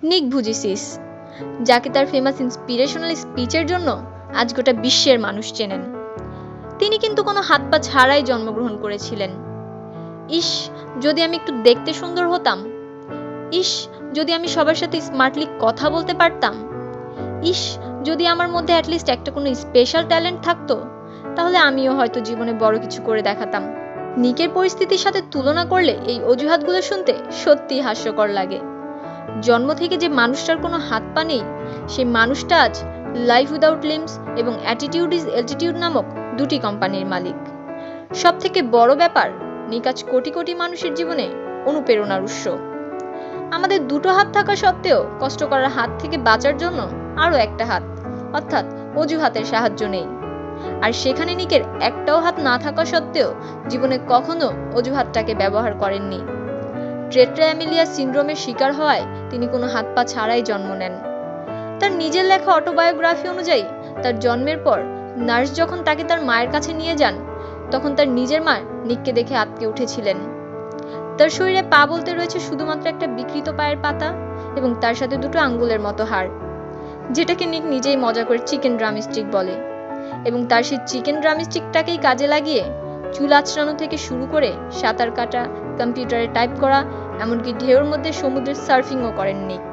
নিক ভুজিসিস, যাকে তার ফেমাস ইন্সপিরেশনাল স্পিচের জন্য আজ গোটা বিশ্বের মানুষ চেনেন। তিনি কিন্তু কোনো হাত পা ছাড়াই জন্মগ্রহণ করেছিলেন। ইস, যদি আমি একটু দেখতে সুন্দর হতাম। ইস, যদি আমি সবার সাথে স্মার্টলি কথা বলতে পারতাম। ইস, যদি আমার মধ্যে অ্যাটলিস্ট একটা কোনো স্পেশাল ট্যালেন্ট থাকতো, তাহলে আমিও হয়তো জীবনে বড় কিছু করে দেখাতাম। নিকের পরিস্থিতির সাথে তুলনা করলে এই অজুহাতগুলো শুনতে সত্যিই হাস্যকর লাগে। জন্ম থেকে যে মানুষটার কোনো হাত পা নেই, সেই মানুষটা আজ লাইফ উইদাউট লিম্বস এবং অ্যাটিটিউড ইজ অ্যালটিটিউড নামক দুটি কোম্পানির মালিক। সব থেকে বড় ব্যাপার, নিক আজ কোটি কোটি মানুষের জীবনে অনুপ্রেরণার উৎস। আমাদের দুটো হাত থাকা সত্ত্বেও কষ্ট করার হাত থেকে বাঁচার জন্য আরও একটা হাত, অর্থাৎ অজুহাতের সাহায্য নেই। আর সেখানে নিকের একটাও হাত না থাকা সত্ত্বেও জীবনে কখনো অজুহাতটাকে ব্যবহার করেননি। টেট্রা অ্যামিলিয়া সিন্ড্রোমের শিকার হওয়ায় তিনি কোনো হাত পা ছাড়াই জন্ম নেন। তার নিজের লেখা অটোবায়োগ্রাফি অনুযায়ী তার জন্মের পর নার্স যখন তাকে তার মায়ের কাছে নিয়ে যান, তখন তার নিজের মা নিককে দেখে আঁতকে উঠেছিলেন। তার শরীরে পা বলতে রয়েছে শুধুমাত্র একটা বিকৃত পায়ের পাতা এবং তার সাথে দুটো আঙ্গুলের মতো হাড়, যেটাকে নিক নিজেই মজা করে চিকেন ড্রামস্টিক বলে। এবং তার সেই চিকেন ড্রামস্টিকটাকেই কাজে লাগিয়ে চুল আঁচড়ানো থেকে শুরু করে সাঁতার কাটা, কম্পিউটারে টাইপ করা, এমনকি ঢেউর মধ্যে সমুদ্রের সার্ফিংও করেন নিক।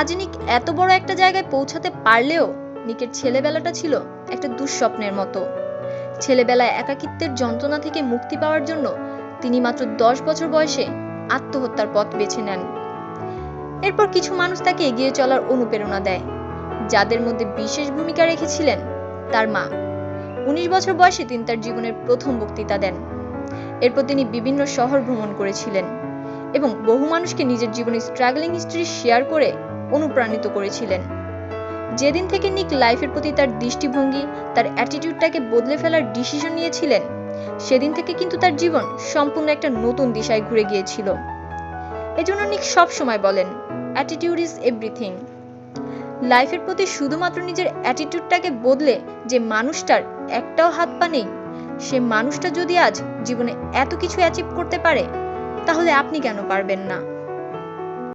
আজ নিক এত বড় একটা জায়গায় পৌঁছাতে পারলেও নিকের ছেলেবেলাটা ছিল একটা দুঃস্বপ্নের মতো। ছেলেবেলায় একাকিত্বের যন্ত্রণা থেকে মুক্তি পাওয়ার জন্য তিনি মাত্র 10 বছর বয়সে আত্মহত্যার পথ বেছে নেন। এরপর কিছু মানুষ তাকে এগিয়ে চলার অনুপ্রেরণা দেয়, যাদের মধ্যে বিশেষ ভূমিকা রেখেছিলেন তার মা। 19 বছর বয়সে তিনি তার জীবনের প্রথম বক্তৃতা দেন। এরপর তিনি বিভিন্ন শহর ভ্রমণ করেছিলেন এবং বহু মানুষকে নিজের জীবনের স্ট্রাগলিং হিস্ট্রি শেয়ার করে অনুপ্রাণিত করেছিলেন। যেদিন থেকে নিক লাইফের প্রতি তার দৃষ্টিভঙ্গি, তার অ্যাটিটিউডটাকে বদলে ফেলার ডিসিশন নিয়েছিলেন, সেদিন থেকে কিন্তু তার জীবন সম্পূর্ণ একটা নতুন দিশায় ঘুরে গিয়েছিল। এজন্য নিক সব সময় বলেন, অ্যাটিটিউড ইজ এভরিথিং। লাইফের প্রতি শুধুমাত্র নিজের অ্যাটিটিউডটাকে বদলে যে মানুষটার একটাও হাত পা নেই, সে মানুষটা যদি আজ জীবনে এত কিছু অ্যাচিভ করতে পারে, তাহলে আপনি কেন পারবেন না?